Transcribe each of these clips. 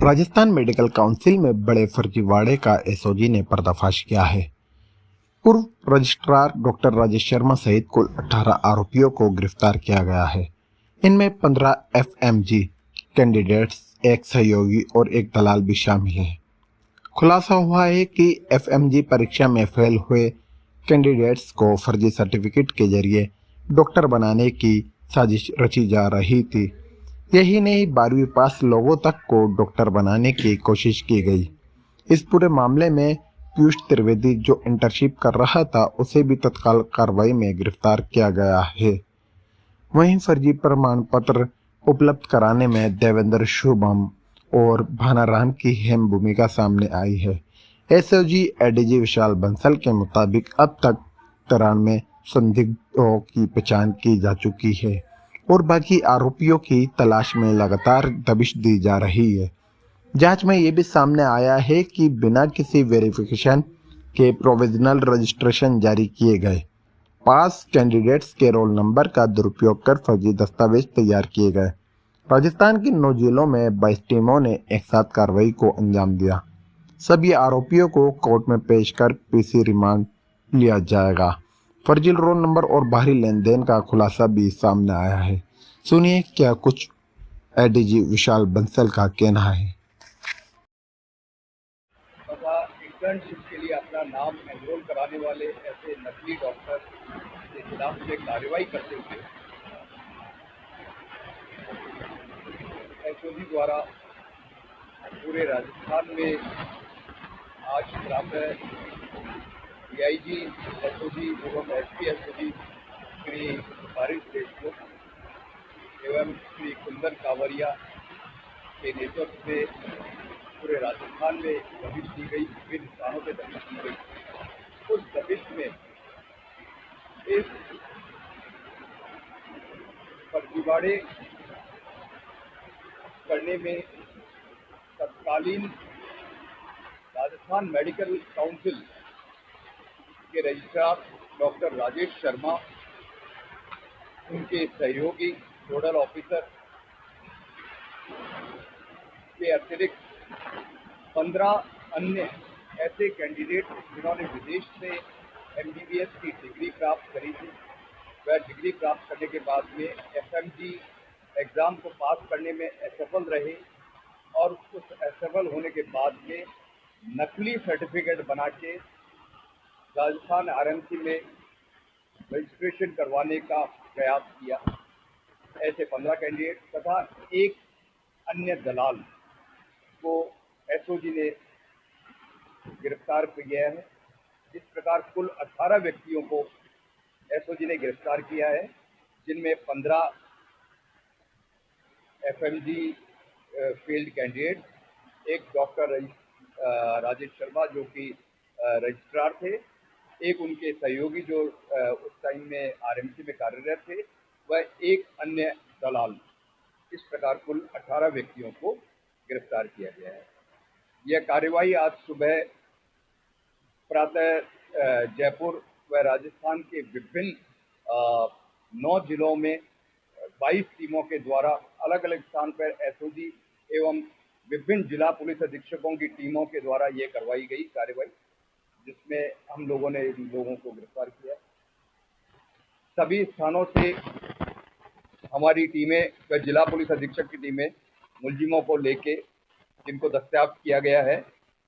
Rajasthan medical council में बड़े फर्जीवाड़े का एसओजी ने पर्दाफाश किया है। पूर्व रजिस्ट्रार डॉक्टर राजेश शर्मा सहित कुल 18 आरोपियों को गिरफ्तार किया गया है। इनमें 15 एफएमजी कैंडिडेट्स, एक सहयोगी और एक दलाल भी शामिल है। खुलासा हुआ है कि एफएमजी परीक्षा में फेल हुए कैंडिडेट्स को फर्जी सर्टिफिकेट के जरिए डॉक्टर बनाने की साजिश रची जा रही थी। यही नहीं, 12वीं पास लोगों तक को डॉक्टर बनाने की कोशिश की गई। इस पूरे मामले में पीयूष त्रिवेदी जो इंटर्नशिप कर रहा था, उसे भी तत्काल कार्रवाई में गिरफ्तार किया गया है। वहीं फर्जी प्रमाण पत्र उपलब्ध कराने में देवेंद्र शुभम और भानाराम की अहम भूमिका सामने आई है। एसओजी एडीजी विशाल बंसल के मुताबिक अब तक 93 संदिग्धों की पहचान की जा चुकी है और बाकी आरोपियों की तलाश में लगातार दबिश दी जा रही है। जांच में ये भी सामने आया है कि बिना किसी वेरिफिकेशन के प्रोविजनल रजिस्ट्रेशन जारी किए गए। पास कैंडिडेट्स के रोल नंबर का दुरुपयोग कर फर्जी दस्तावेज तैयार किए गए। राजस्थान की 9 जिलों में 22 टीमों ने एक साथ कार्रवाई को अंजाम दिया। सभी आरोपियों को कोर्ट में पेश कर पीसी रिमांड लिया जाएगा। फर्जी रोल नंबर और बाहरी लेन देन का खुलासा भी सामने आया है। सुनिए क्या कुछ एडीजी विशाल बंसल का कहना है। तथा इंटर्नशिप के लिए अपना नाम एनरोल कराने वाले ऐसे नकली डॉक्टर के खिलाफ में कार्रवाई करते हुए एसओजी द्वारा पूरे राजस्थान में आज प्रातः डीआईजी एसओजी एवं एसपी एसओजी श्री बारिश देशमुख एवं श्री कुंदन कावरिया के नेतृत्व में पूरे राजस्थान में दबिश दी गई, विभिन्न स्थानों पर दबिश दी गई। उस दबिश में इस फर्जीवाड़े करने में तत्कालीन राजस्थान मेडिकल काउंसिल के रजिस्ट्रार डॉक्टर राजेश शर्मा, उनके सहयोगी नोडल ऑफिसर के अतिरिक्त 15 अन्य ऐसे कैंडिडेट जिन्होंने विदेश से एमबीबीएस की डिग्री प्राप्त करी थी, वह डिग्री प्राप्त करने के बाद में एफएमजी एग्ज़ाम को पास करने में असफल रहे और उस असफल होने के बाद में नकली सर्टिफिकेट बना के राजस्थान आरएमसी में रजिस्ट्रेशन करवाने का प्रयास किया। ऐसे 15 कैंडिडेट तथा एक अन्य दलाल को एसओजी ने गिरफ्तार किया है। इस प्रकार कुल 18 व्यक्तियों को एसओजी ने गिरफ्तार किया है, जिनमें 15 एफएमजी फील्ड कैंडिडेट, एक डॉक्टर राजेश शर्मा जो कि रजिस्ट्रार थे, एक उनके सहयोगी जो उस टाइम में आरएमसी में कार्यरत थे, वह एक अन्य दलाल। इस प्रकार कुल 18 व्यक्तियों को गिरफ्तार किया गया है। यह कार्रवाई आज सुबह प्रातः जयपुर व राजस्थान के विभिन्न 9 जिलों में 22 टीमों के द्वारा अलग अलग स्थान पर एसओजी एवं विभिन्न जिला पुलिस अधीक्षकों की टीमों के द्वारा ये करवाई गई कार्रवाई, जिसमें हम लोगों ने इन लोगों को गिरफ्तार किया। सभी स्थानों से हमारी टीमें व जिला पुलिस अधीक्षक की टीमें मुलजिमों को लेके जिनको दस्तयाब किया गया है,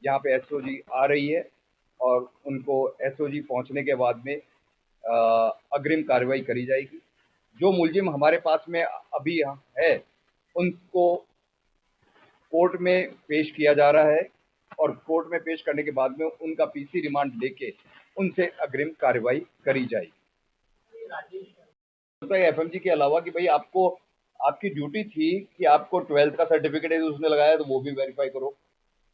यहाँ पे एसओजी आ रही है और उनको एसओजी पहुँचने के बाद में अग्रिम कार्रवाई करी जाएगी। जो मुलजिम हमारे पास में अभी है, उनको कोर्ट में पेश किया जा रहा है और कोर्ट में पेश करने के बाद में उनका पीसी रिमांड लेके उनसे अग्रिम कार्रवाई करी जाएगी। एफएमजी के अलावा कि भाई आपको आपकी ड्यूटी थी कि आपको 12th का सर्टिफिकेट है उसने लगाया है तो वो भी वेरीफाई करो,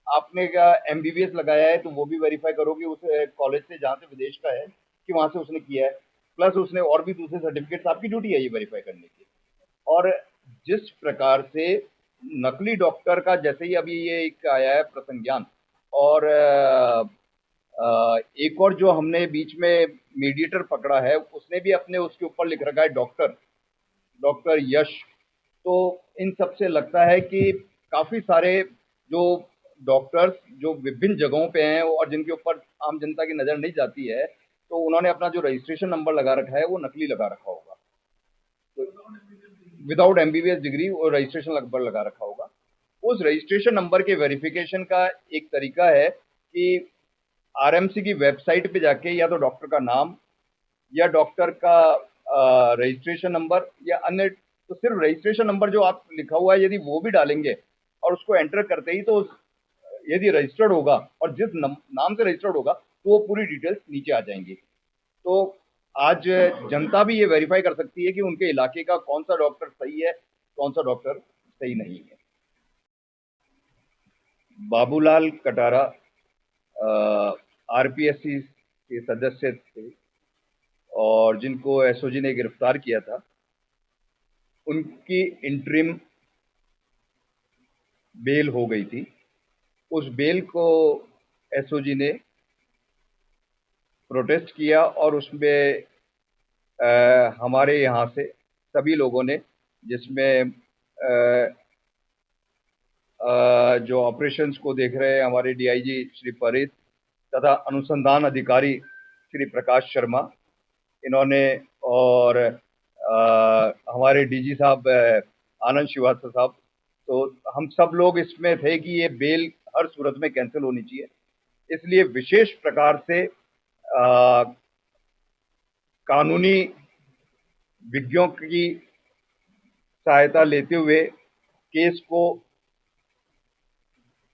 आपने क्या एमबीबीएस लगाया है तो वो भी वेरीफाई करो कि उस कॉलेज से जहाँ से विदेश का है कि वहाँ से उसने किया है, प्लस उसने और भी दूसरे सर्टिफिकेट्स, आपकी ड्यूटी है ये वेरीफाई करने की। और जिस प्रकार से नकली डॉक्टर का जैसे ही अभी ये एक आया है प्रसंज्ञान, और एक और जो हमने बीच में मीडिएटर पकड़ा है उसने भी अपने उसके ऊपर लिख रखा है डॉक्टर यश। तो इन सब से लगता है कि काफ़ी सारे जो डॉक्टर्स जो विभिन्न जगहों पे हैं और जिनके ऊपर आम जनता की नज़र नहीं जाती है, तो उन्होंने अपना जो रजिस्ट्रेशन नंबर लगा रखा है वो नकली लगा रखा होगा। तो विदाउट एमबीबीएस डिग्री और रजिस्ट्रेशन नंबर लगा रखा होगा। उस रजिस्ट्रेशन नंबर के वेरिफिकेशन का एक तरीका है कि आरएमसी की वेबसाइट पे जाके या तो डॉक्टर का नाम या डॉक्टर का रजिस्ट्रेशन नंबर या अन्य, तो सिर्फ रजिस्ट्रेशन नंबर जो आप लिखा हुआ है यदि वो भी डालेंगे और उसको एंटर करते ही तो यदि रजिस्टर्ड होगा और जिस नाम से रजिस्टर्ड होगा तो वो पूरी डिटेल्स नीचे आ जाएंगी। तो आज जनता भी ये वेरीफाई कर सकती है कि उनके इलाके का कौन सा डॉक्टर सही है, कौन सा डॉक्टर सही नहीं है। बाबूलाल कटारा आरपीएससी के सदस्य थे और जिनको एसओजी ने गिरफ्तार किया था, उनकी इंटरिम बेल हो गई थी। उस बेल को एसओजी ने प्रोटेस्ट किया और उसमें हमारे यहाँ से सभी लोगों ने, जिसमें जो ऑपरेशंस को देख रहे हैं हमारे डीआईजी श्री परेश तथा अनुसंधान अधिकारी श्री प्रकाश शर्मा, इन्होंने और हमारे डीजी साहब आनंद श्रीवास्तव साहब, तो हम सब लोग इसमें थे कि ये बेल हर सूरत में कैंसिल होनी चाहिए। इसलिए विशेष प्रकार से कानूनी विज्ञों की सहायता लेते हुए केस को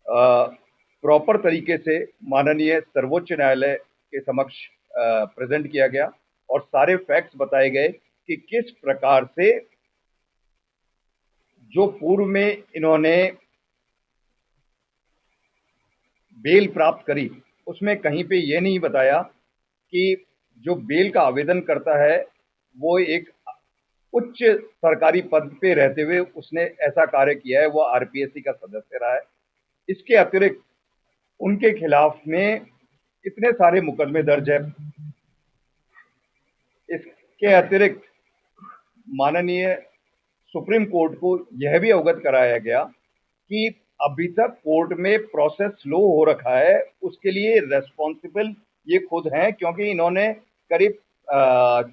प्रॉपर तरीके से माननीय सर्वोच्च न्यायालय के समक्ष प्रेजेंट किया गया और सारे फैक्ट्स बताए गए कि किस प्रकार से जो पूर्व में इन्होंने बेल प्राप्त करी उसमें कहीं पे ये नहीं बताया कि जो बेल का आवेदन करता है वो एक उच्च सरकारी पद पे रहते हुए उसने ऐसा कार्य किया है, वो आरपीएससी का सदस्य रहा है। इसके अतिरिक्त उनके खिलाफ में इतने सारे मुकदमे दर्ज है। इसके अतिरिक्त माननीय सुप्रीम कोर्ट को यह भी अवगत कराया गया कि अभी तक कोर्ट में प्रोसेस स्लो हो रखा है, उसके लिए रेस्पॉन्सिबल ये खुद हैं, क्योंकि इन्होंने करीब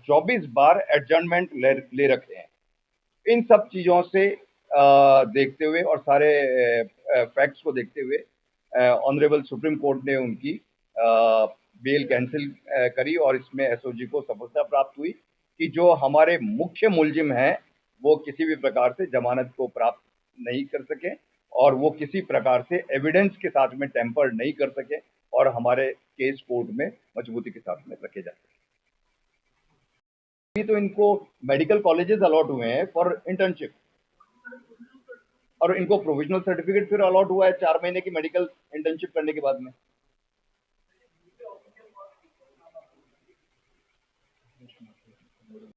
24 बार एडजर्नमेंट ले रखे हैं। इन सब चीज़ों से देखते हुए और सारे फैक्ट्स को देखते हुए ऑनरेबल सुप्रीम कोर्ट ने उनकी बेल कैंसिल करी और इसमें एसओजी को सफलता प्राप्त हुई कि जो हमारे मुख्य मुलजिम हैं वो किसी भी प्रकार से जमानत को प्राप्त नहीं कर सके और वो किसी प्रकार से एविडेंस के साथ में टेम्पर नहीं कर सके और हमारे केस कोर्ट में मजबूती के साथ में रखे जा सके। अभी तो इनको मेडिकल कॉलेजेस अलॉट हुए हैं फॉर इंटर्नशिप और इनको प्रोविजनल सर्टिफिकेट फिर अलॉट हुआ है 4 महीने की मेडिकल इंटर्नशिप करने के बाद में।